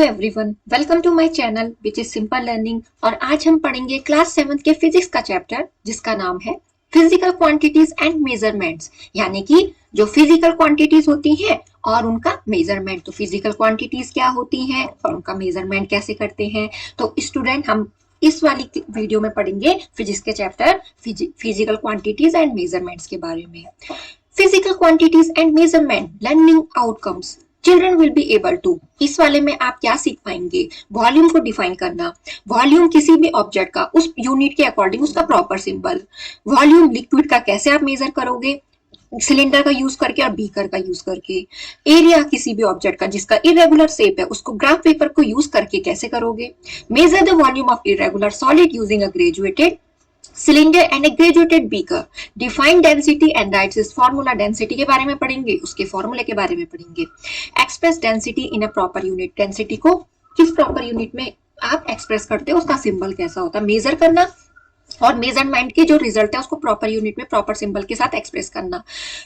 Everyone, welcome to my channel which is simple learning. और आज हम पढ़ेंगे क्लास 7 के फिजिक्स का चैप्टर जिसका नाम है फिजिकल क्वांटिटीज एंड मेजरमेंट्स, यानी कि जो फिजिकल क्वांटिटीज होती हैं और उनका मेजरमेंट। तो फिजिकल क्वांटिटीज क्या होती हैं और उनका मेजरमेंट कैसे करते हैं। तो स्टूडेंट, हम इस वाली वीडियो में पढ़ेंगे फिजिक्स के chapter physical quantities and measurements के बारे में। Physical quantities and measurement learning outcomes children will be able to. इस वाले में आप क्या सीख पाएंगे? वॉल्यूम को डिफाइन करना, वॉल्यूम किसी भी ऑब्जेक्ट का उस यूनिट के अकॉर्डिंग उसका प्रॉपर सिंबल, वॉल्यूम लिक्विड का कैसे आप मेजर करोगे, सिलेंडर का यूज करके और बीकर का यूज करके, एरिया किसी भी ऑब्जेक्ट का जिसका इरेगुलर शेप है उसको ग्राफ पेपर को यूज करके कैसे करोगे, major the volume of irregular solid using a graduated cylinder and A graduated beaker, define density and rights इस फॉर्मूला। डेंसिटी के बारे में पढ़ेंगे, उसके फॉर्मूले के बारे में पढ़ेंगे। Express density in a proper unit, density को किस प्रॉपर यूनिट में आप एक्सप्रेस करते हो, उसका सिंबल कैसा होता है, मेजर करना और मेजरमेंट की जो रिजल्ट है उसको प्रॉपर यूनिट में प्रॉपर सिंबल के साथ एक्सप्रेस करना।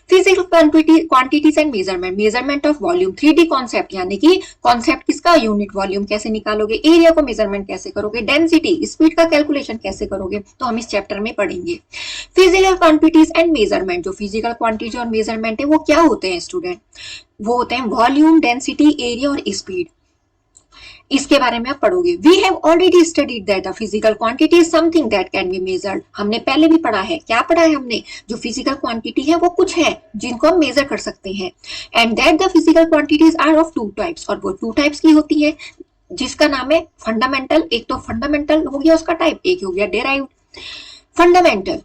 Physical quantities and measurement, measurement of volume, 3D concept, यानी कि कॉन्सेप्ट किसका, यूनिट वॉल्यूम कैसे निकालोगे, एरिया को मेजरमेंट कैसे करोगे, डेंसिटी स्पीड का कैलकुलेशन कैसे करोगे, तो हम इस चैप्टर में पढ़ेंगे। फिजिकल क्वांटिटीज एंड मेजरमेंट, जो फिजिकल क्वांटिटी और मेजरमेंट है वो क्या होते हैं स्टूडेंट? वो होते हैं वॉल्यूम, डेंसिटी, एरिया और स्पीड। इसके बारे में आप पढ़ोगे। We have already studied that the physical quantity is something that can be measured. हमने पहले भी पढ़ा है। क्या पढ़ा है हमने? जो फिजिकल क्वांटिटी है वो कुछ है जिनको हम मेजर कर सकते हैं। And that the physical quantities are of two types, और वो टू टाइप्स की होती है जिसका नाम है फंडामेंटल। एक तो फंडामेंटल हो गया उसका टाइप, एक हो गया derived. Fundamental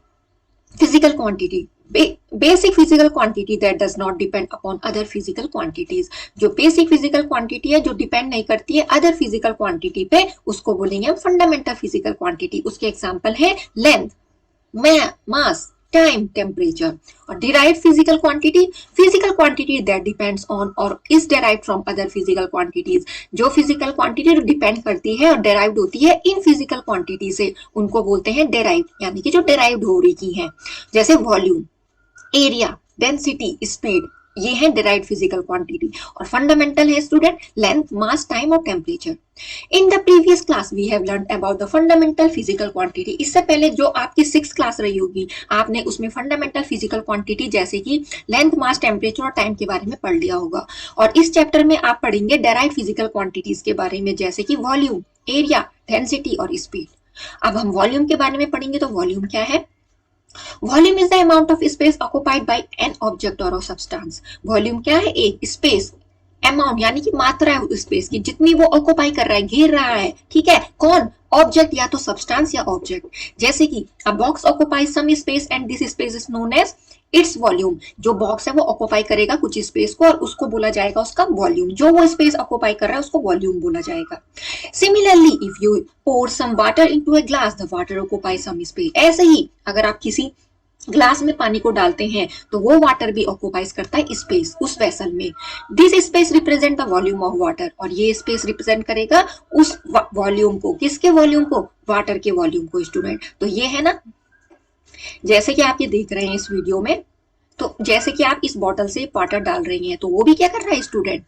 physical quantity, basic physical quantity that does not depend upon other physical quantities. जो बेसिक फिजिकल क्वांटिटी है जो डिपेंड नहीं करती है अदर फिजिकल क्वांटिटी पे, उसको बोलेंगे हम फंडामेंटल फिजिकल क्वांटिटी। उसके एग्जांपल है लेंथ, मास, टाइम, टेम्परेचर। और derived physical quantity that depends on और is derived from other physical quantities. जो फिजिकल क्वांटिटी डिपेंड करती है और डिराइव्ड होती है इन फिजिकल क्वांटिटी से, उनको बोलते हैं डिराइव्ड, यानी कि जो डिराइव्ड हो रही है। जैसे वॉल्यूम, एरिया, डेंसिटी, स्पीड, ये है डिराइव्ड फिजिकल क्वांटिटी। और फंडामेंटल है स्टूडेंट लेंथ, मास, टाइम और temperature. In the previous class we have learn about the fundamental physical quantity. इससे पहले जो आपकी 6th क्लास रही होगी, आपने उसमें फंडामेंटल फिजिकल क्वांटिटी जैसे कि लेंथ, मास, टेम्परेचर और टाइम के बारे में पढ़ लिया होगा। और इस चैप्टर में आप पढ़ेंगे डिराइव्ड फिजिकल क्वांटिटीज के बारे में, जैसे कि वॉल्यूम, एरिया, डेंसिटी और स्पीड। अब हम वॉल्यूम के बारे में पढ़ेंगे। तो वॉल्यूम क्या है? Volume is the amount of space occupied by an object और सब्सटेंस। वॉल्यूम क्या है? एक स्पेस, अमाउंट यानी कि मात्रा है उस स्पेस की जितनी वो ऑक्युपाई कर रहा है, घेर रहा है। ठीक है, कौन? ऑब्जेक्ट, या तो सब्सटेंस या ऑब्जेक्ट। जैसे कि a box occupies some space and this space is known as its volume. जो बॉक्स है वो ऑक्युपाई करेगा कुछ स्पेस को और उसको बोला जाएगा उसका वॉल्यूम। जो वो स्पेस ऑक्युपाई कर रहा है उसको वॉल्यूम बोला जाएगा। Similarly if you pour some water into a glass, the water occupies some space. ऐसे ही अगर आप किसी ग्लास में पानी को डालते हैं तो वो वाटर भी ऑक्युपाइज करता है स्पेस उस वेसल में। This space represent the volume of water, और ये स्पेस रिप्रेजेंट करेगा उस वॉल्यूम को। किसके वॉल्यूम को? वाटर के वॉल्यूम को स्टूडेंट। तो ये है ना, जैसे कि आप ये देख रहे हैं इस वीडियो में, तो जैसे कि आप इस बॉटल से वाटर डाल रही हैं तो वो भी क्या कर रहा है स्टूडेंट?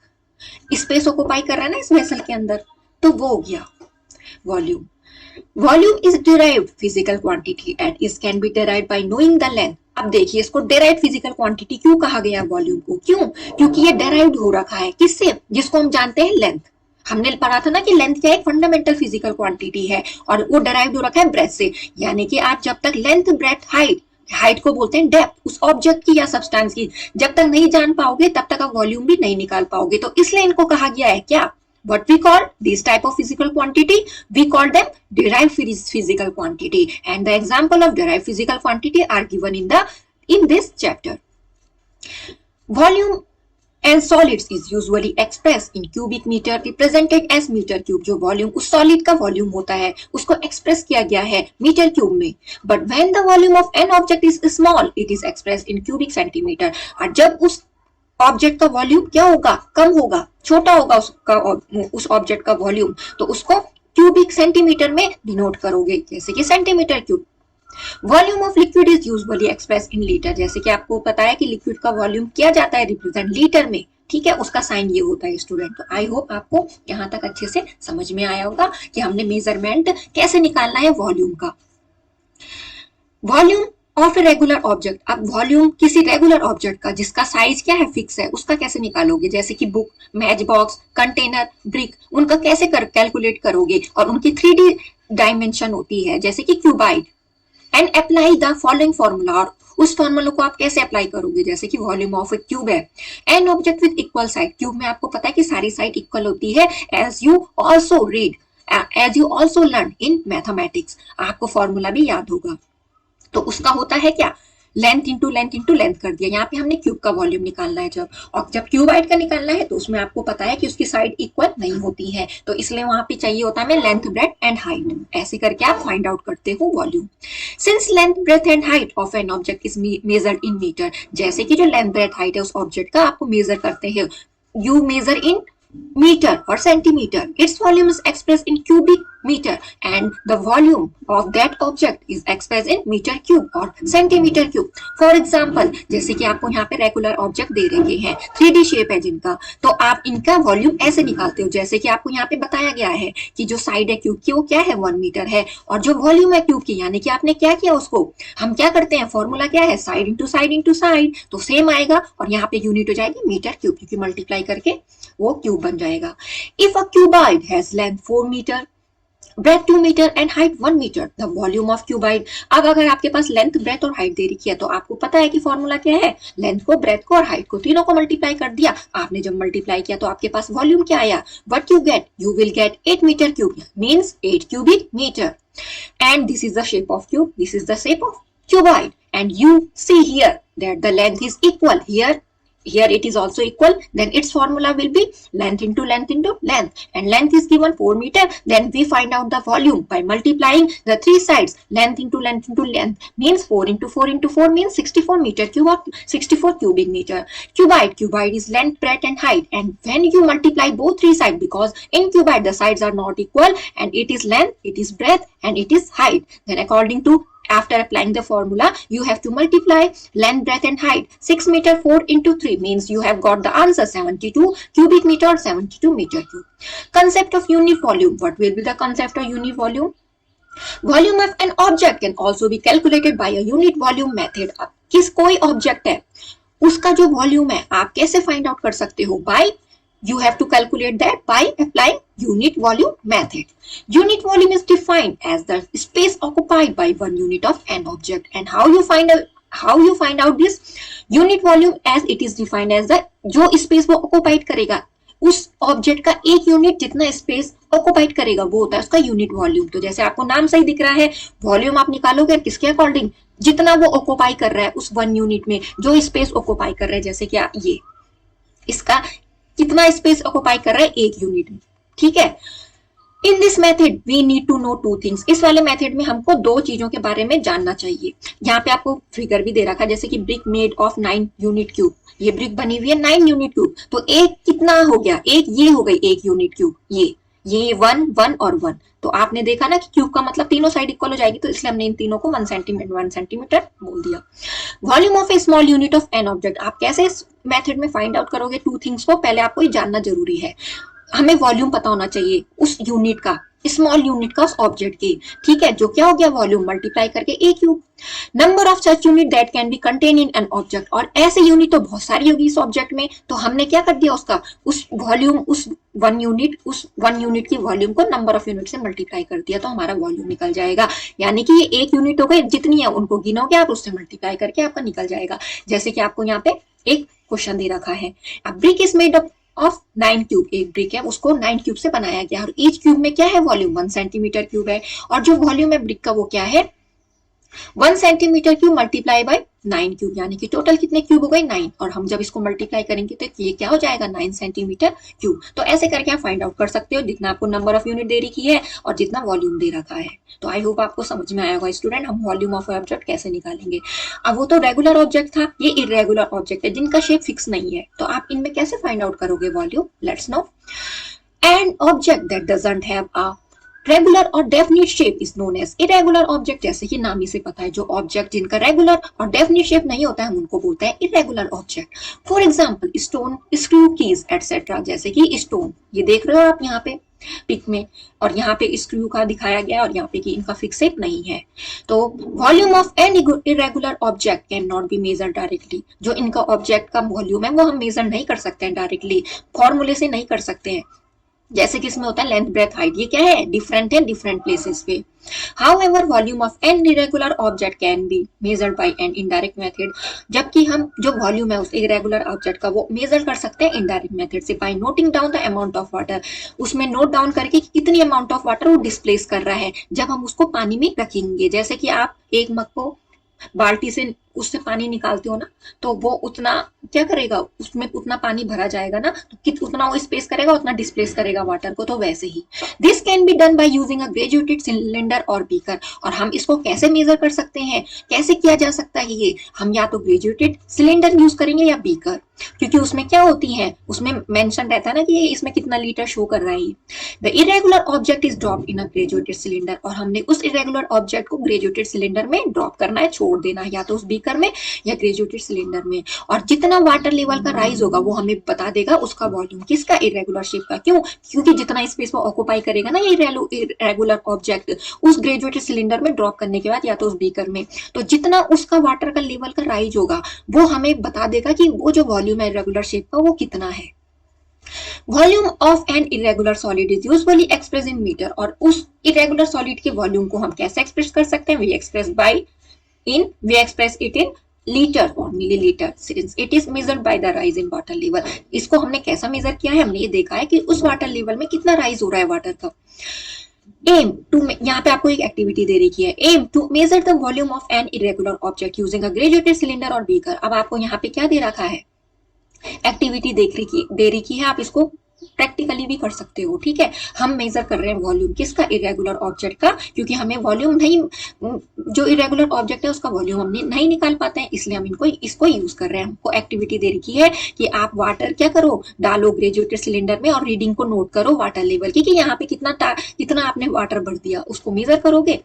स्पेस ऑक्युपाई कर रहा है ना इस वेसल के अंदर। तो वो हो गया volume. Volume is derived physical quantity and it can be derived bye knowing the length. अब देखिए इसको डिराइव्ड फिजिकल क्वांटिटी क्यों कहा गया वॉल्यूम को? क्यों? क्योंकि ये डिराइव्ड हो रखा है किससे? जिसको हम जानते हैं लेंथ। हमने पढ़ा था ना कि लेंथ क्या है? फंडामेंटल फिजिकल क्वांटिटी है और वो डिराइव्ड हो रखा है ब्रेथ से। यानी कि आप जब तक लेंथ, ब्रेथ, हाइट को बोलते हैं डेप्थ, उस ऑब्जेक्ट की या सब्सटेंस की, जब तक नहीं जान पाओगे तब तक आप वॉल्यूम भी नहीं निकाल पाओगे। तो इसलिए इनको कहा गया है क्या? What we call this type of physical quantity, we call them derived physical quantity, and the example of derived physical quantity are given in this chapter. Volume and solids is usually expressed in cubic meter, represented as meter cube. जो volume उस solid का volume होता है उसको express किया गया है metre cube में। But when the volume of an object is small, it is expressed in cubic centimeter. और जब उस ऑब्जेक्ट का वॉल्यूम क्या होगा? कम होगा, छोटा होगा उस ऑब्जेक्ट का वॉल्यूम, तो उसको क्यूबिक सेंटीमीटर में डिनोट करोगे, जैसे कि centimetre cube. Volume of liquid is usually express in litre. जैसे कि आपको पता है कि लिक्विड का वॉल्यूम किया जाता है रिप्रेजेंट लीटर में। ठीक है, उसका साइन ये होता है स्टूडेंट। तो आई होप आपको यहाँ तक अच्छे से समझ में आया होगा कि हमने मेजरमेंट कैसे निकालना है वॉल्यूम का। Volume of a regular object, अब वॉल्यूम किसी रेगुलर ऑब्जेक्ट का जिसका साइज क्या है, फिक्स है, उसका कैसे निकालोगे? जैसे कि book, match box, container, brick, उनका कैसे कैलकुलेट करोगे? और उनकी 3D डायमेंशन होती है जैसे कि cuboid. And apply the following formula, और उस फॉर्मूला को आप कैसे अप्लाई करोगे? जैसे कि वॉल्यूम ऑफ ए क्यूब है, an object with equal side, cube में आपको पता है कि सारी साइड इक्वल होती है, as you also read, as you also learn in mathematics, आपको फॉर्मूला भी याद होगा। तो उसका होता है क्या, लेंथ इंटू लेंथ कर दिया। यहाँ पे हमने क्यूब का वॉल्यूम निकालना है जब, और जब क्यूबाइड का निकालना है तो उसमें आपको पता है कि उसकी साइड इक्वल नहीं होती है, तो इसलिए वहां पे चाहिए होता है हमें लेंथ, ब्रेथ एंड हाइट। ऐसे करके आप फाइंड आउट करते हो volume. Since length, breadth and height of an object is measured in metre, जैसे कि जो लेंथ, ब्रेथ, हाइट है उस ऑब्जेक्ट का आपको मेजर करते हैं, you measure in meter or centimeter, its volume is expressed in cubic meter and the volume of that object is expressed in meter cube or centimeter cube. For example, जैसे कि आपको यहाँ पे regular object they रखे हैं, 3D shape है जिनका, तो आप इनका वॉल्यूम ऐसे निकालते हो, जैसे कि आपको यहाँ पे बताया गया है कि जो साइड है क्यूब की वो क्या है, 1 मीटर है, और जो वॉल्यूम है क्यूब की, यानी कि आपने क्या किया, उसको हम क्या करते हैं, फॉर्मूला क्या है, side into side into side, तो सेम आएगा, और यहाँ पे यूनिट हो जाएगी मीटर क्यूब, क्योंकि मल्टीप्लाई करके वो क्यूब बन जाएगा। If a cuboid has length 4 metre, breadth 2 metre and height 1 metre, the volume of cuboid. अब अगर आपके पास लेंथ, ब्रेथ और हाइट दे रखी है, तो आपको पता है कि फॉर्मूला क्या है, लेंथ को, ब्रेथ को और हाइट को, तीनों को मल्टीप्लाई कर दिया। आपने जब मल्टीप्लाई किया तो आपके पास वॉल्यूम क्या आया, what you get, you will get 8 metre cube, means 8 cubic metre. And this is the shape of cube, this is the shape of cuboid, and you see here that the length is equal, here it is also equal, then its formula will be length into length, and length is given 4 meter, then we find out the volume by multiplying the three sides, length into length means 4 into 4 into 4 means 64 meter cube or 64 cubic meter. Cuboid is length, breadth and height, and when you multiply both three sides, because in cuboid the sides are not equal and it is length, it is breadth and it is height, then according to, after applying the formula, you have to multiply length, breadth and height. 6 meter 4 into 3 means you have got the answer 72 cubic meter or 72 meter cube. Concept of unit volume. What will be the concept of unit volume? Volume of an object can also be calculated by a unit volume method. किस कोई object है उसका जो volume है आप कैसे find out कर सकते हो, bye you have to calculate that by applying unit volume method. Unit volume is defined as the space occupied by one unit of an object. And how you find out this unit volume, as it is defined as the जो space वो occupied करेगा उस object का एक unit जितना space occupied करेगा वो होता है उसका यूनिट वॉल्यूम। तो जैसे आपको नाम सही दिख रहा है, वॉल्यूम आप निकालोगे किसके अकॉर्डिंग, जितना वो ऑक्युपाई कर रहा है उस 1 यूनिट में, जो स्पेस ऑक्युपाई कर रहा है, जैसे कि ये इसका कितना स्पेस ऑक्युपाई कर रहा है, 1 यूनिट में, ठीक है। In this method we need to know 2 things, इस वाले मेथड में हमको 2 चीजों के बारे में जानना चाहिए। यहाँ पे आपको फिगर भी दे रखा है, जैसे कि brick made of 9 unit cube, ये ब्रिक बनी हुई है 9 यूनिट क्यूब, तो एक कितना हो गया, एक ये हो गई 1 यूनिट क्यूब, ये 1 1 और 1, तो आपने देखा ना कि क्यूब का मतलब तीनों साइड इक्वल हो जाएगी, तो इसलिए हमने इन तीनों को 1 सेंटीमीटर बोल दिया। Volume of A small unit of an object, आप कैसे इस मेथड में फाइंड आउट करोगे 2 थिंग्स को, पहले आपको ये जानना जरूरी है, हमें वॉल्यूम पता होना चाहिए उस यूनिट का, स्मॉल यूनिट का उस ऑब्जेक्ट की, ठीक है, जो क्या हो गया वॉल्यूम मल्टीप्लाई करके a cube. Number of such unit that can be contain in an object, और ऐसे यूनिट तो बहुत सारी होगी इस ऑब्जेक्ट में, तो हमने क्या कर दिया उसका उस वॉल्यूम, उस 1 यूनिट की वॉल्यूम को नंबर ऑफ यूनिट से मल्टीप्लाई कर दिया, तो हमारा वॉल्यूम निकल जाएगा। यानी कि ये 1 यूनिट हो गई, जितनी है उनको गिनोगे आप, उससे मल्टीप्लाई करके आपका निकल जाएगा। जैसे कि आपको यहाँ पे एक क्वेश्चन दे रखा है, अ brick is made up of 9 cube, एक ब्रिक है उसको 9 क्यूब से बनाया गया, और ईच क्यूब में क्या है वॉल्यूम 1 सेंटीमीटर क्यूब है, और जो वॉल्यूम है ब्रिक का वो क्या है 1 centimetre cube multiply by 9 cube, यानी कि टोटल कितने क्यूब हो गए 9, और हम जब इसको मल्टीप्लाई करेंगे तो ये क्या हो जाएगा 9 सेंटीमीटर क्यूब। तो ऐसे करके आप फाइंड आउट कर सकते हो जितना आपको नंबर ऑफ यूनिट दे रखी है और जितना वॉल्यूम दे रखा है। तो आई होप आपको समझ में आया होगा स्टूडेंट, हम वॉल्यूम ऑफ ऑब्जेक्ट कैसे निकालेंगे। अब वो तो रेगुलर ऑब्जेक्ट था, ये इरेगुलर ऑब्जेक्ट है जिनका शेप फिक्स नहीं है, तो आप इनमें कैसे फाइंड आउट करोगे volume, let's know. An object that doesn't have a regular और definite shape is known as irregular object, जैसे कि नाम ही से पता है जो ऑब्जेक्ट जिनका रेगुलर और डेफिनिट शेप नहीं होता है हम उनको बोलते हैं irregular object. For example stone, screw, keys etcetera, जैसे कि स्टोन ये देख रहे हो आप यहाँ पे पिक में, और यहाँ पे स्क्रू का दिखाया गया और यहाँ पे कि इनका फिक्स शेप नहीं है। तो volume of an irregular object can not be measure directly, जो इनका ऑब्जेक्ट का वॉल्यूम है वो हम मेजर नहीं कर सकते हैं डायरेक्टली, फॉर्मूले से नहीं कर सकते हैं, जैसे कि इसमें होता है लेंथ ब्रेथ हाइट, ये क्या है डिफरेंट है डिफरेंट प्लेसेस पे। However volume of an irregular object can be measured by an indirect method, जबकि हम जो वॉल्यूम है उस इरेगुलर ऑब्जेक्ट का वो मेजर कर सकते हैं इनडायरेक्ट मेथड से by noting down the amount of water, उसमें नोट डाउन करके कि कितनी अमाउंट ऑफ वाटर वो डिस्प्लेस कर रहा है जब हम उसको पानी में रखेंगे। जैसे कि आप एक मग को बाल्टी से उससे पानी निकालते हो ना, तो वो उतना क्या करेगा, उसमें उतना पानी भरा जाएगा ना, तो उतना वो स्पेस करेगा, उतना डिस्प्लेस करेगा वाटर को। तो वैसे ही this can be done by using a graduated cylinder और बीकर। और हम इसको कैसे मेजर कर सकते हैं, कैसे किया जा सकता है ये, हम या तो ग्रेजुएटेड सिलेंडर यूज करेंगे या बीकर, क्योंकि उसमें क्या होती है, उसमें मेंशन रहता है ना कि ये इसमें कितना लीटर शो कर रहा है। The irregular object is drop in a graduated cylinder, और हमने उस इरेगुलर ऑब्जेक्ट को ग्रेजुएटेड सिलेंडर में ड्रॉप करना है, छोड़ देना है, या तो उस बीकर में या ग्रेजुएटेड सिलेंडर में। और जितना वाटर लेवल का राइज होगा वो हमें बता देगा उसका वॉल्यूम, किसका, इरेगुलर शेप का। क्यों, क्योंकि जितना स्पेस वो ऑक्यूपाई करेगा ना ये इरेगुलर ऑब्जेक्ट उस ग्रेजुएटेड सिलेंडर में ड्रॉप करने के बाद या तो उस बीकर में, तो जितना उसका वाटर का लेवल का राइज होगा वो हमें बता देगा कि वो जो वॉल्यूम है इरेगुलर शेप का वो कितना है। Volume of an irregular solid is usually express in metre, और उस इरेगुलर सॉलिड के वॉल्यूम को हम कैसे एक्सप्रेस कर सकते हैं, we express it in litre और millilitre since it is measured by the rise in water level. इसको हमने कैसा मेजर किया है, हमने ये देखा है कि उस वाटर लेवल में कितना राइज हो रहा है वाटर का। एम टू, यहाँ पे आपको एक एक्टिविटी दे रखी है, aim to measure the volume of an irregular object using a graduated cylinder और बीकर। अब आपको यहाँ पे क्या दे रखा है, एक्टिविटी दे रखी है, आप इसको प्रैक्टिकली भी कर सकते हो। ठीक है, हम मेजर कर रहे हैं वॉल्यूम किसका, इरेगुलर ऑब्जेक्ट का, क्योंकि हमें वॉल्यूम नहीं, जो इरेगुलर ऑब्जेक्ट है उसका वॉल्यूम हम नहीं निकाल पाते हैं, इसलिए हम इसको यूज कर रहे हैं। हमको एक्टिविटी दे रखी है कि आप वाटर क्या करो, डालो ग्रेजुएटेड सिलेंडर में और रीडिंग को नोट करो वाटर लेवल की, कि यहाँ पे कितना आपने वाटर भर दिया, उसको मेजर करोगे।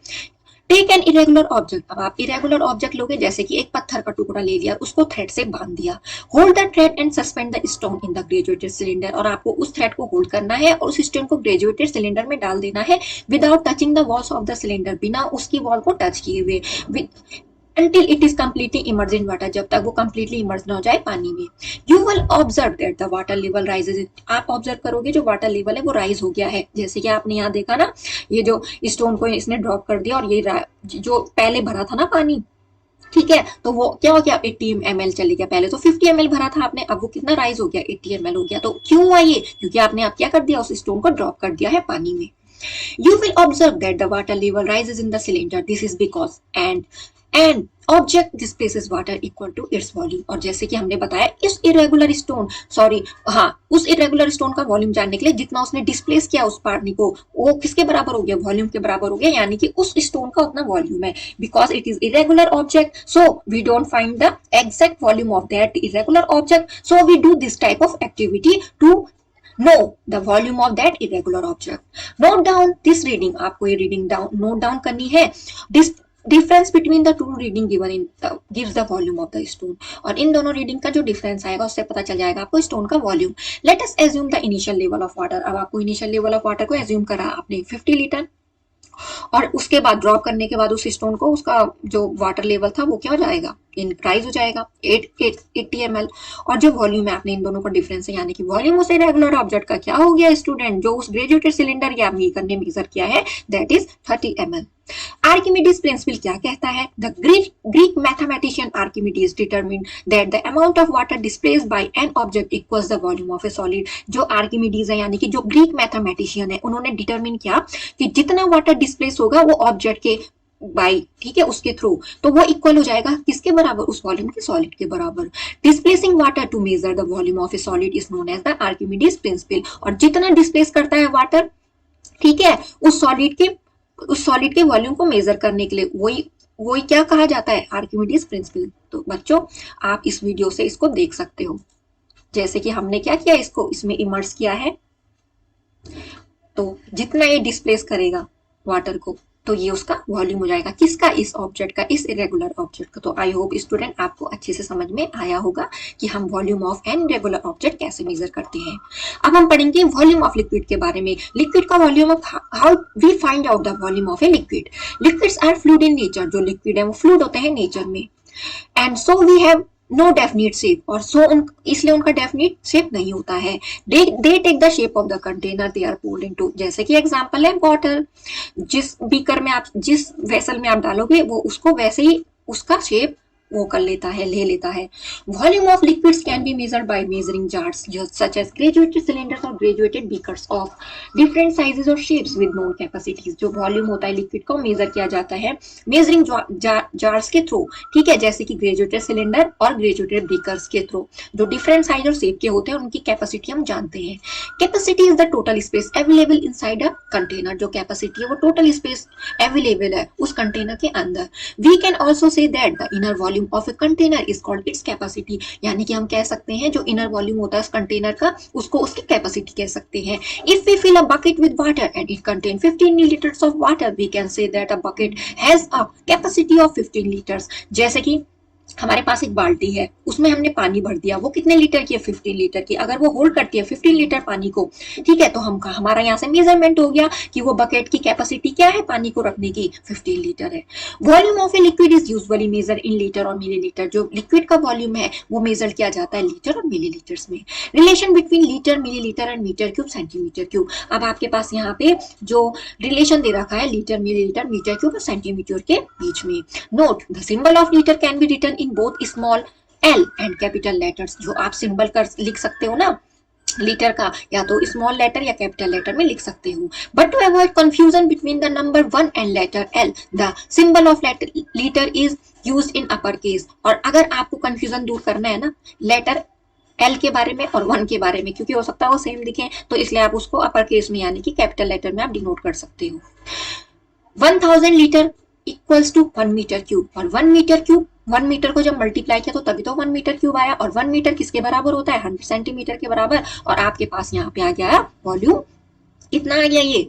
टेक एन इरेगुलर ऑब्जेक्ट, अब आप इरेगुलर ऑब्जेक्ट लोगे, जैसे कि एक पत्थर का टुकड़ा ले लिया, उसको थ्रेड से बांध दिया। Hold the thread and suspend the stone in the graduated cylinder, और आपको उस थ्रेड को होल्ड करना है और उस स्टोन को ग्रेजुएटेड सिलेंडर में डाल देना है without touching the walls of the cylinder, बिना उसकी वॉल को टच किए हुए, until it is completely immersed in water, जब तक वो completely immersed ना हो जाए पानी में। You will observe that the water level rises, आप ऑब्जर्व करोगे जो वाटर लेवल है वो राइज हो गया है, जैसे कि आपने यहाँ देखा ना, ये जो स्टोन को इसने ड्रॉप कर दिया और ये जो पहले भरा था ना पानी, ठीक है, तो वो क्या हो गया 80 ml चले गया, पहले तो 50 ml भरा था आपने, अब वो कितना राइज हो गया 80 ml हो गया। तो क्यों हुआ ये, क्योंकि आपने अब क्या कर दिया, उस स्टोन को ड्रॉप कर दिया है पानी में। You will observe that the water level rises in the cylinder. This is because and object displaces water equal to its volume. और जैसे कि हमने बताया इस इरेगुलर स्टोन, उस इरेगुलर स्टोन का वॉल्यूम जानने के लिए जितना उसने डिस्प्लेस किया उस पानी को, वो किसके बराबर हो गया, वॉल्यूम के बराबर हो गया, यानी कि उस स्टोन का उतना वॉल्यूम है। Because it is irregular object, so we don't find the exact volume of that irregular object, so we do this type of activity to know the volume of that irregular object. Note down this reading, आपको ये reading note down करनी है। This difference between the two reading given in gives the volume of the stone, और इन दोनों reading का जो difference आएगा उससे पता चल जाएगा आपको स्टोन का volume. Let us assume the initial level of water, अब आपको इनिशियल लेवल ऑफ वाटर को एज्यूम करा आपने 50 लीटर, और उसके बाद ड्रॉप करने के बाद उस स्टोन को उसका जो वाटर लेवल था वो क्या हो जाएगा, राइज हो जाएगा 80 ml, और जो वॉल्यूम है आपने इन दोनों का डिफरेंस है, यानी कि वॉल्यूम उस इरेगुलर ऑब्जेक्ट का क्या हो गया स्टूडेंट, जो उस ग्रेजुएटेड सिलेंडर या बीकर ने मेजर किया है, that is 30 ml। Archimedes principal क्या कहता है, the Greek mathematician Archimedes determined that the amount of water displaced by an object equals the volume of a solid. जो आर्किमिडीज है यानी कि जो ग्रीक मैथमेटिशियन है, उन्होंने डिटरमिन किया कि जितना वाटर डिस्प्लेस होगा वो ऑब्जेक्ट के बाई, ठीक है, उसके थ्रू, तो वो इक्वल हो जाएगा किसके बराबर, उस वॉल्यूम के, सॉलिड के बराबर। Displacing water to measure the volume of a solid is known as the Archimedes principle, और जितना डिस्प्लेस करता है वाटर, ठीक है, उस सॉलिड के वॉल्यूम को मेजर करने के लिए वही क्या कहा जाता है, आर्किमिडीज प्रिंसिपल। तो बच्चों आप इस वीडियो से इसको देख सकते हो, जैसे कि हमने क्या किया, इसमें इमर्स किया है, तो जितना ये डिस्प्लेस करेगा वाटर को तो ये उसका वॉल्यूम हो जाएगा। किसका? इस ऑब्जेक्ट का, इस इरेगुलर ऑब्जेक्ट का। तो आई होप स्टूडेंट आपको अच्छे से समझ में आया होगा कि हम volume of an regular object कैसे मेजर करते हैं। अब हम पढ़ेंगे वॉल्यूम ऑफ लिक्विड के बारे में। लिक्विड का volume of how we find out the volume of a liquid. Liquids are fluid in nature, जो लिक्विड है वो फ्लूइड होते हैं नेचर में। And so we have no definite shape, और इसलिए उनका डेफिनेट शेप नहीं होता है। They take the shape of the container they are pulled into. जैसे कि एग्जांपल है बॉटल, जिस बीकर में आप, जिस वेसल में आप डालोगे वो उसको वैसे ही उसका शेप वो कर लेता है, ले लेता है। Volume of liquids can be measured by measuring jars such as graduated cylinders और graduated beakers of different sizes और शेप्स विद नोन कैपेसिटीज। जो वॉल्यूम होता है लिक्विड को मेजर किया जाता है मेजरिंग जार्स के थ्रू, ठीक है, जैसे कि ग्रेजुएटेड सिलेंडर और ग्रेजुएटेड बीकर्स के थ्रू, जो डिफरेंट साइज और शेप के होते हैं उनकी कैपेसिटी हम जानते हैं। Capacity is the total space available inside a container. जो कैपेसिटी है वो टोटल स्पेस अवेलेबल है उस कंटेनर के अंदर। We can also say that the inner volume of a container is called its capacity. यानी कि हम कह सकते हैं जो इनर वॉल्यूम होता है उस कंटेनर का, उसको उसकी कैपेसिटी कह सकते हैं। If we fill a bucket with water and it contain 15 litres of water, we can say that a bucket has a capacity of 15 litres. जैसे कि हमारे पास एक बाल्टी है, उसमें हमने पानी भर दिया, वो कितने लीटर की है? 15 लीटर की। अगर वो होल्ड करती है 15 लीटर पानी को, ठीक है, तो हमारा यहाँ से मेजरमेंट हो गया कि वो बकेट की कैपेसिटी क्या है पानी को रखने की, 15 लीटर है। Volume of a liquid is usually measure in litre और मिलीलीटर। जो लिक्विड का वॉल्यूम है वो मेजर किया जाता है लीटर और मिलीलीटर्स में। Relation between litre, millilitre and metre cube, centimetre cube. अब आपके पास यहाँ पे जो रिलेशन दे रखा है लीटर, मिलीलीटर, मीटर क्यूब और सेंटीमीटर के बीच में। Note the symbol of litre can be written in both small L and capital letters. जो आप सिंबल कर लिख सकते हो ना लीटर का, या तो स्मॉल लेटर या कैपिटल लेटर में लिख सकते हो। But to avoid confusion between the number 1 and letter L, the symbol of litre is used in upper case. और अगर आपको कंफ्यूजन दूर करना है ना लेटर एल के बारे में और 1 के बारे में, क्योंकि हो सकता है वो सेम दिखे, तो इसलिए आप उसको अपर केस में यानी कि कैपिटल लेटर में आप डिनोट कर सकते हो। 1000 litre equals to 1 metre cube. और 1 मीटर क्यूब, 1 मीटर को जब मल्टीप्लाई किया तो तभी तो 1 मीटर क्यूब आया। और 1 मीटर किसके बराबर होता है? 100 सेंटीमीटर के बराबर। और आपके पास यहाँ पे आ गया वॉल्यूम, इतना आ गया ये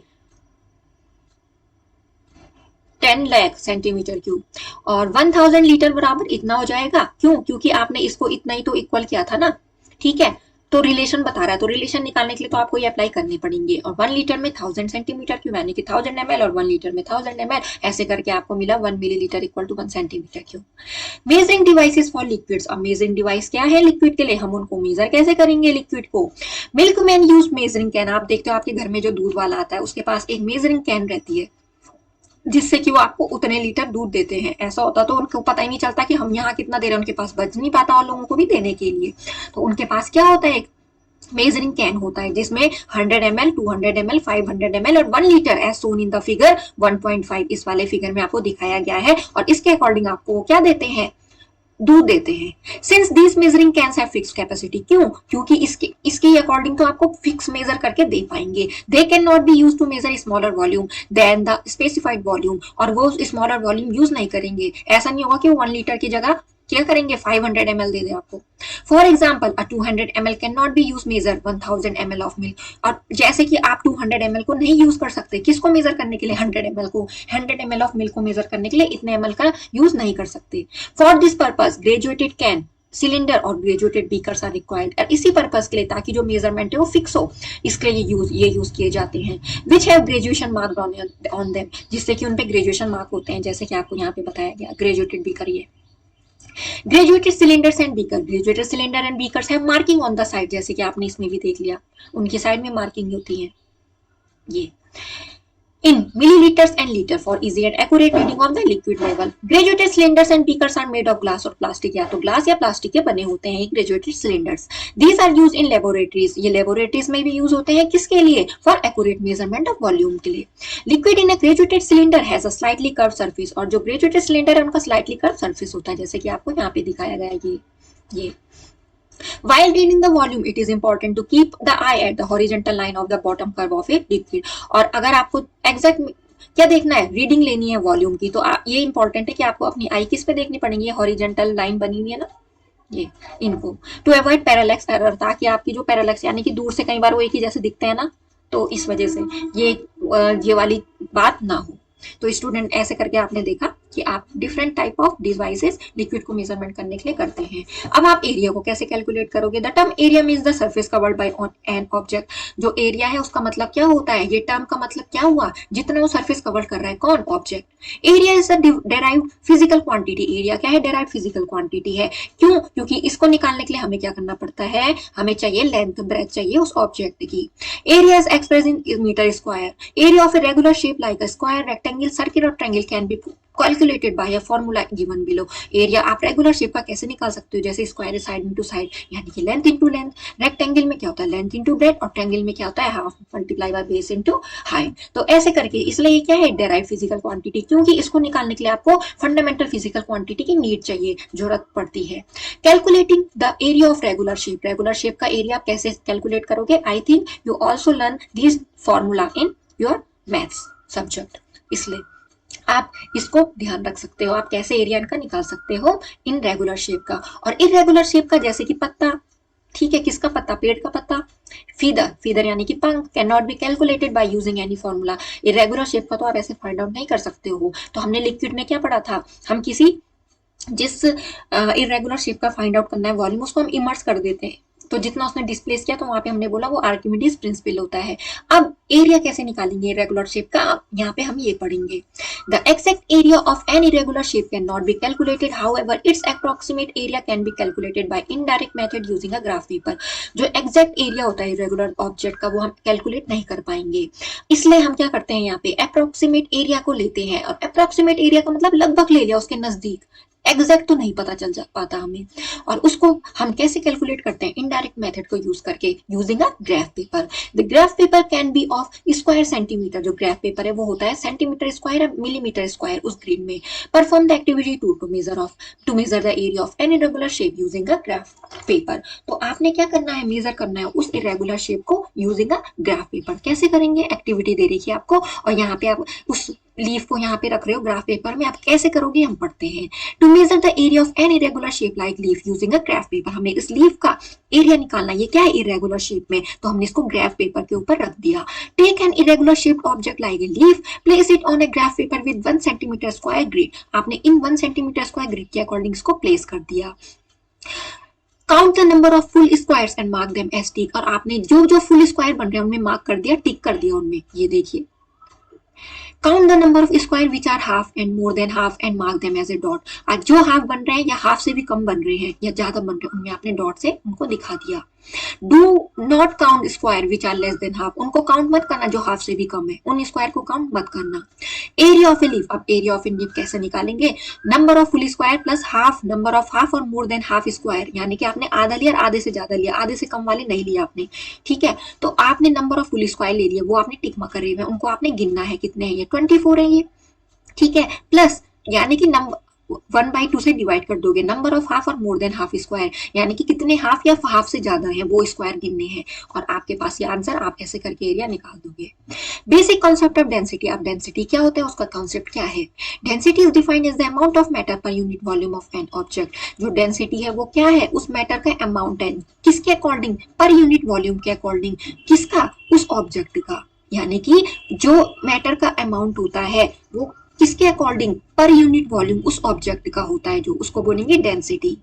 10 लाख सेंटीमीटर क्यूब। और 1000 लीटर बराबर इतना हो जाएगा। क्यों? क्योंकि आपने इसको इतना ही तो इक्वल किया था ना, ठीक है, तो रिलेशन बता रहा है, तो रिलेशन निकालने के लिए तो आपको ये अप्लाई करने पड़ेंगे। और 1 लीटर में 1000 सेंटीमीटर क्यूब यानी कि 1000 ml, और 1 लीटर में 1000 ml, ऐसे करके आपको मिला 1 millilitre equal to 1 centimetre cube. Measuring devices for liquids. अब मेजरिंग डिवाइस क्या है लिक्विड के लिए, हम उनको मेजर कैसे करेंगे लिक्विड को? Milkman use measuring can. आप देखते हो आपके घर में जो दूध वाला आता है उसके पास एक मेजरिंग कैन रहती है, जिससे कि वो आपको उतने लीटर दूध देते हैं। ऐसा होता तो उनको पता ही नहीं चलता कि हम यहाँ कितना दे रहे हैं, उनके पास बच नहीं पाता और लोगों को भी देने के लिए। तो उनके पास क्या होता है, एक मेजरिंग कैन होता है जिसमें 100 ml, 200 ml, 500 ml और 1 litre as shown in the figure 1.5 इस वाले फिगर में आपको दिखाया गया है। और इसके अकॉर्डिंग आपको क्या देते हैं? दूध देते हैं। Since this measuring cans have fix capacity. क्यों? क्योंकि इसके अकॉर्डिंग तो आपको फिक्स मेजर करके दे पाएंगे। They can not be use to measure smaller volume than the specified volume. और वो स्मॉलर वॉल्यूम यूज नहीं करेंगे। ऐसा नहीं होगा कि 1 लीटर की जगह क्या करेंगे 500 ml दे दे आपको। For example a 200 ml can not be use major 1000 ml of milk. और जैसे कि आप 200 ml को नहीं यूज कर सकते, किसको मेजर करने के लिए? 100 ml को। 100 ml ऑफ मिल्क को मेजर करने के लिए इतने ml का यूज नहीं कर सकते। For this purpose graduated can, cylinder और ग्रेजुएटेड बीकर्स आर रिक्वायर्ड। और इसी पर्पस के लिए, ताकि जो मेजरमेंट है वो फिक्स हो, इसके लिए ये यूज किए जाते हैं। Which have graduation mark on them, जिससे कि उन पे ग्रेजुएशन मार्क होते हैं, जैसे कि आपको यहाँ पे बताया गया ग्रेजुएटेड बीकर। ये graduated cylinders and beaker, graduated cylinder and beakers have marking on the side, जैसे कि आपने इसमें भी देख लिया, उनकी साइड में मार्किंग होती है ये in milliliters and liter for easy and accurate reading of the liquid level. Graduated cylinders and beakers are made of glass और plastic, या तो ग्लास या प्लास्टिक के बने होते हैं graduated cylinders. These are used in laboratories. ये laboratories में भी यूज होते हैं किसके लिए? For accurate measurement of volume के लिए. Liquid in a graduated cylinder has a slightly curved surface. और जो graduated cylinder है उनका slightly curved surface होता है, जैसे कि आपको यहाँ पे दिखाया गया है ये While reading the volume, it is important to keep the eye at the horizontal line of the bottom curve of a liquid. और अगर आपको एग्जैक्ट क्या देखना है, रीडिंग लेनी है वॉल्यूम की, तो ये इंपॉर्टेंट है कि आपको अपनी आई किस पे देखनी पड़ेगी, ये हॉरिजेंटल लाइन बनी हुई है ना, ये इनको टू अवॉइड पैरालैक्स एरर, ताकि आपकी जो पैरालैक्स यानी कि दूर से कई बार वो एक ही जैसे दिखते हैं ना, तो इस वजह से ये वाली बात ना हो। तो स्टूडेंट ऐसे करके आपने देखा कि आप different type of devices liquid को मेजरमेंट करने के लिए करते हैं। अब आप एरिया को कैसे कैलकुलेट करोगे? The term area means the surface covered by an object. जो एरिया है उसका मतलब क्या होता है? ये टर्म का मतलब क्या हुआ? जितना वो सरफेस कवर कर रहा है, कौन? Object. Area is a derived physical quantity. Area क्या है? डेराइव्ड फिजिकल क्वांटिटी है। क्यों? क्योंकि इसको निकालने के लिए हमें क्या करना पड़ता है? हमें चाहिए लेंथ, ब्रेथ चाहिए उस ऑब्जेक्ट की। Area is express in metre square. Area of a regular shape like a square, rectangle, circle और triangle can be calculated by a formula given below. Area आप रेगुलर शेप का कैसे निकाल सकते हो? जैसे स्क्वायर साइड इनटू साइड, यानी कि लेंथ इनटू लेंथ। रेक्टेंगल में क्या होता है? Length into breadth. और ट्रायंगल में क्या होता है? Half multiply by base into height. तो ऐसे करके, इसलिए ये क्या है? डेराइव फिजिकल क्वांटिटी, क्योंकि इसको निकालने के लिए आपको फंडामेंटल फिजिकल क्वांटिटी की नीड चाहिए, जरूरत पड़ती है। Calculating the area of regular shape. Regular shape का एरिया आप कैसे कैलकुलेट करोगे? I think you also learn this formula in your maths subject, इसलिए आप इसको ध्यान रख सकते हो। आप कैसे एरिया इनका निकाल सकते हो इन रेगुलर शेप का। और इरेगुलर शेप का, जैसे कि पत्ता, ठीक है, किसका पत्ता? पेड़ का पत्ता। फीदर, फीदर यानी कि पंख, can not be calculated by using any formula. Irregular shape का तो आप ऐसे फाइंड आउट नहीं कर सकते हो। तो हमने लिक्विड में क्या पढ़ा था? हम जिस इरेगुलर शेप का फाइंड आउट करना है वॉल्यूम, उसको हम इमर्स कर देते हैं। तो जितना उसने डिस्प्लेस किया, तो वहां पे हमने बोला वो आर्किमिडीज प्रिंसिपल होता है। अब एरिया कैसे निकालेंगे रेगुलर शेप का? यहाँ पे हम ये पढ़ेंगे। The exact area of an irregular shape can not be calculated, however its approximate area can be calculated by indirect method using a graph paper. जो एक्जैक्ट एरिया होता है इरेगुलर ऑब्जेक्ट का, वो हम कैलकुलेट नहीं कर पाएंगे। इसलिए हम क्या करते हैं? यहाँ पे अप्रोक्सीमेट एरिया को लेते हैं। और अप्रोक्सीमेट एरिया का मतलब लगभग ले लिया, उसके नजदीक। एग्जैक्ट तो नहीं पता चल पाता हमें। और उसको हम कैसे कैलकुलेट करते हैं? इनडायरेक्ट मेथड को यूज करके, using a graph paper. The graph paper can be of square centimetre. जो ग्राफ पेपर है वो होता है सेंटीमीटर स्क्वायर, मिलीमीटर स्क्वायर उस ग्रिड में। Perform the activity to measure the area of an irregular shape using a graph paper. तो आपने क्या करना है? मेजर करना है उस इरेगुलर शेप को यूजिंग अ ग्राफ पेपर। कैसे करेंगे? एक्टिविटी दे रखी है आपको, और यहाँ पे आप उस लीफ को यहाँ पे रख रहे हो ग्राफ पेपर में। आप कैसे करोगे हम पढ़ते हैं। To measure the area of an irregular shape like leaf using a graph paper. हमें इस लीफ का एरिया निकालना है। ये क्या है? इरेगुलर शेप में, तो हमने इसको ग्राफ पेपर के ऊपर रख दिया। Take an irregular shaped object like a leaf, place it on a graph paper with 1 centimetre square grid. आपने इन 1 सेंटीमीटर स्क्वायर ग्रिड के अकॉर्डिंग इसको प्लेस कर दिया। Count the number of full squares and mark them as tick. और आपने जो जो फुल स्क्वायर बन रहे हैं उनमें मार्क कर दिया, टिक कर दिया उनमें। ये देखिए, count the number of square which are half and more than half and mark them as a dot. आज जो हाफ बन रहे हैं या हाफ से भी कम बन रहे हैं या ज्यादा बन रहे हैं, उनमें आपने डॉट से उनको दिखा दिया। Do not count square which are less than half. उनको काउंट मत करना जो हाफ से भी कम है, उन स्क्वायर को काउंट मत करना। Area of a leaf. अब एरिया ऑफ ए लीफ कैसे निकालेंगे? Number of full square plus half number of half और मोर देन हाफ स्क्वायर। यानी कि आपने आधा लिया और आधे से ज्यादा लिया, आधे से कम वाले नहीं लिया आपने, ठीक है। तो आपने नंबर ऑफ फुल स्क्वायर ले लिया, वो आपने टिक मार्क करे हुए, उनको आपने गिनना है कितने हैं। ये 24 है ये, ठीक है। प्लस यानी कि नंबर 1/2 से डिवाइड कर दोगे। नंबर ऑफ हाफ और मोर देन हाफ स्क्वायर, यानी कि कितने हाफ या हाफ से ज्यादा है वो स्क्वायर गिनने हैं। और आपके पास ये आंसर, आप ऐसे करके एरिया निकाल दोगे। Basic concept of density. अब डेंसिटी क्या होता है, उसका कॉन्सेप्ट क्या है? Density is defined as the amount of matter per unit volume of an object. जो डेंसिटी है वो क्या है? उस मैटर का अमाउंट है, किसके अकॉर्डिंग? पर यूनिट वॉल्यूम के अकॉर्डिंग। किसका? उस ऑब्जेक्ट का। यानी कि जो मैटर का अमाउंट होता है वो किसके अकॉर्डिंग? पर यूनिट वॉल्यूम उस ऑब्जेक्ट का होता है, जो उसको बोलेंगे density.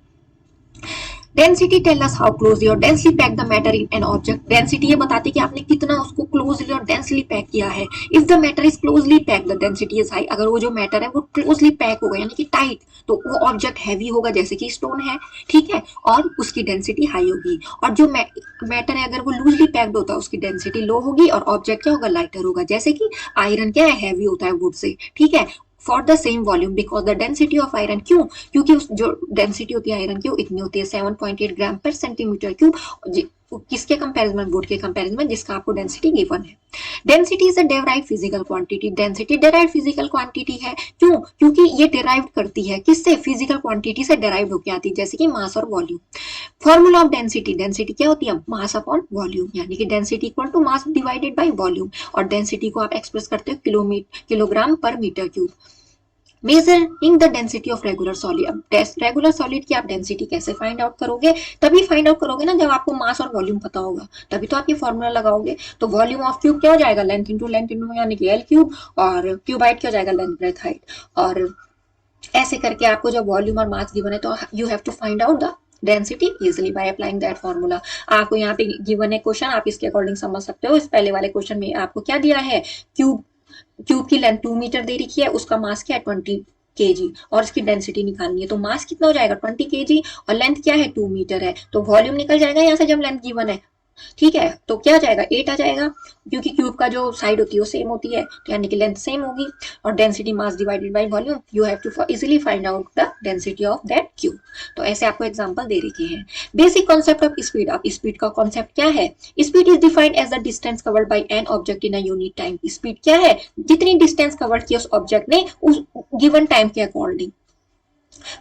Density tell us how closely और densely pack the matter in an object. Density ये बताती है कि आपने कितना उसको क्लोजली और डेंसली पैक किया है। If the matter is closely pack the density is high. अगर वो जो मैटर है वो क्लोजली पैक होगा यानी कि टाइट, तो वो ऑब्जेक्ट हैवी होगा, जैसे कि स्टोन है, ठीक है, और उसकी डेंसिटी हाई होगी। और जो मैटर है अगर वो लूजली पैक्ड होता है उसकी डेंसिटी लो होगी और ऑब्जेक्ट क्या होगा? लाइटर होगा। जैसे कि आयरन क्या है? हैवी होता है वुड से, ठीक है, for the same volume because the density of iron. क्यों? क्योंकि उस जो डेंसिटी होती है आयरन की वो इतनी होती है 7.8 ग्राम पर सेंटीमीटर क्यूब। किसके कंपैरिजन? वुड के कंपैरिजन में, जिसका आपको डेंसिटी गिवन है। Density is a derived physical quantity. Density derived physical quantity है। क्यों? क्योंकि ये डेराइव करती है किससे? फिजिकल क्वांटिटी से डेराइव होकर आती है, जैसे कि मास और volume. Formula of density. Density क्या होती है? मास अपॉन वॉल्यूम, यानी कि density equal to mass divided by volume. और डेंसिटी को आप एक्सप्रेस करते हो kilogram per metre cube. Measuring the density of regular solid. अब रेगुलर सॉलिड की आप डेंसिटी कैसे फाइंड आउट करोगे? तभी फाइंड आउट करोगे ना जब आपको मास और वॉल्यूम पता होगा, तभी तो आप ये फॉर्मूला लगाओगे। तो वॉल्यूम ऑफ क्यूब क्या हो जाएगा? लेंथ इंटू यानी कि एल क्यूब, और क्यूब हाइट क्या हो जाएगा? Length breadth height. और ऐसे करके आपको जब वॉल्यूम और मास गिवन है तो you have to find out the density easily by applying that formula. आपको यहाँ पे गिवन है क्वेश्चन, आप इसके अकॉर्डिंग समझ सकते हो। इस पहले वाले क्वेश्चन में आपको क्या दिया है? क्यूब की लेंथ 2 मीटर दे रखी है, उसका मास क्या है? 20 kg, और इसकी डेंसिटी निकालनी है। तो मास कितना हो जाएगा? 20 kg, और लेंथ क्या है? 2 मीटर है। तो वॉल्यूम निकल जाएगा यहाँ से जब लेंथ गिवन है। ठीक है, तो क्या आ जाएगा? 8 आ जाएगा, क्योंकि क्यूब का जो साइड होती है वो सेम होती है, तो यानी कि लेंथ सेम होगी। और density mass divided by volume, you have to easily find out the density of that cube. तो ऐसे आपको एग्जांपल दे रखे हैं। Basic concept of speed. अब स्पीड का कॉन्सेप्ट क्या है? Speed is defined as the distance covered by an object in a unit time. Speed क्या है? जितनी डिस्टेंस कवर की उस ऑब्जेक्ट ने उस गिवन टाइम के according.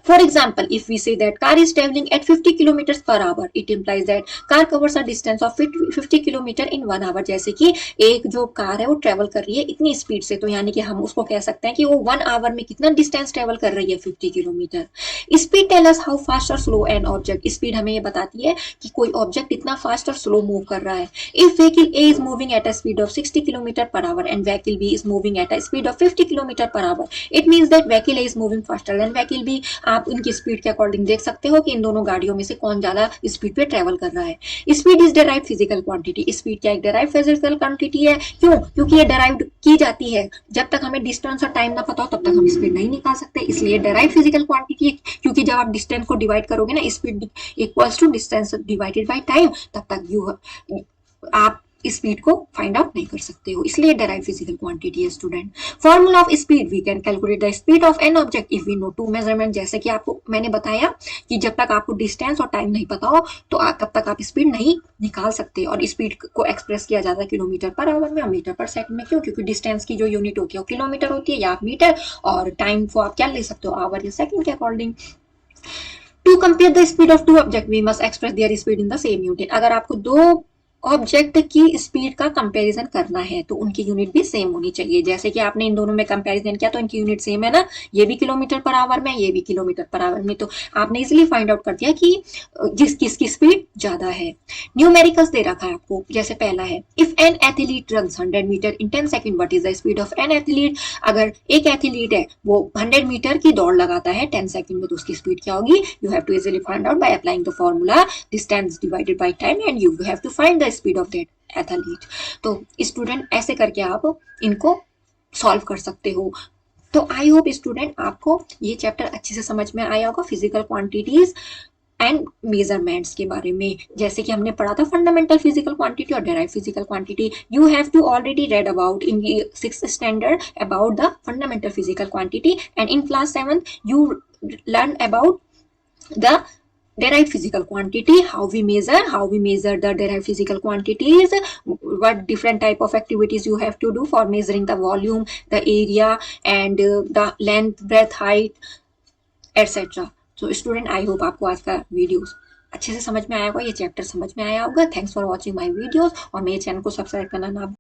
For example, if we say that car is traveling at 50 kilometers per hour, it implies that car covers a distance of 50 kilometre in 1 hour. जैसे कि एक जो कार है वो ट्रेवल कर रही है इतनी स्पीड से, तो यानी कि हम उसको कह सकते हैं कि वो 1 आवर में कितना डिस्टेंस ट्रेवल कर रही है? 50 kilometre. Speed tell us how fast और स्लो एन ऑब्जेक्ट। स्पीड हमें ये बताती है कि कोई ऑब्जेक्ट इतना फास्ट और स्लो मूव कर रहा है। If vehicle A is moving at a speed of 60 kilometre per hour and vehicle B is moving at a speed of 50 kilometre per hour, it means that vehicle A is moving faster than vehicle B. आप उनकी speed के according देख सकते हो कि इन दोनों गाड़ियों में से कौन ज्यादा स्पीड पे ट्रेवल कर रहा है। Speed is derived physical quantity. Speed क्या एक डेराइव्ड फिजिकल क्वांटिटी है? क्यों? क्योंकि ये डेराइव्ड की जाती है। जब तक हमें डिस्टेंस और टाइम ना पता हो तब तक हम स्पीड नहीं निकाल सकते, इसलिए डेराइव्ड फिजिकल क्वांटिटी। क्योंकि जब आप डिस्टेंस को डिवाइड करोगे ना, speed equals to distance divided by time, तब तक आप स्पीड को फाइंड आउट नहीं कर सकते हो, इसलिए डेराइव फिजिकल क्वांटिटी है student. Formula of speed, we can calculate the speed of an object if we know two measurement. जैसे कि आपको मैंने बताया कि जब तक आपको डिस्टेंस और टाइम नहीं पता हो तो तब तक आप स्पीड नहीं निकाल सकते। और स्पीड को एक्सप्रेस किया जाता है किलोमीटर पर आवर में और मीटर पर सेकंड में। क्यों? क्योंकि डिस्टेंस की जो यूनिट होती है वो किलोमीटर होती है या आप मीटर, और टाइम को आप क्या ले सकते हो? आवर या सेकंड के according. To compare the speed of two object we must express their speed in the same unit. अगर आपको दो ऑब्जेक्ट की स्पीड का कंपैरिजन करना है तो उनकी यूनिट भी सेम होनी चाहिए। जैसे कि आपने इन दोनों में कंपैरिजन किया तो इनकी यूनिट सेम है ना, ये भी किलोमीटर पर आवर में, ये भी किलोमीटर पर आवर में, तो आपने इजिली फाइंड आउट कर दिया कि किसकी स्पीड ज्यादा है। न्यूमेरिकल्स दे रखा है आपको, जैसे पहला है if an athlete runs 100 metre in 10 second what is the speed of an athlete. अगर एक एथलीट है वो 100 मीटर की दौड़ लगाता है 10 सेकंड में, तो उसकी स्पीड क्या होगी? You have to easily find out by applying the formula distance divided by time and you have to find the speed of that athlete. तो स्टूडेंट ऐसे करके आप इनको सॉल्व कर सकते हो। तो आई होप स्टूडेंट आपको ये चैप्टर अच्छे से समझ में आया होगा, फिजिकल क्वांटिटीज एंड मेजरमेंट्स के बारे में। जैसे कि हमने पढ़ा था फंडामेंटल फिजिकल क्वांटिटी और derive physical quantity. You have to already read about in 6th standard about the fundamental physical quantity, and in class 7th you learn about the derived physical quantity, how we measure the derived physical quantities, what different type of activities you have to do for measuring the volume, the area, and the length, breadth, height, etc. So student, I hope आपको आज का video अच्छे से समझ में आया होगा, ये चैप्टर समझ में आया होगा। Thanks for watching my videos, और मेरे चैनल को सब्सक्राइब करना ना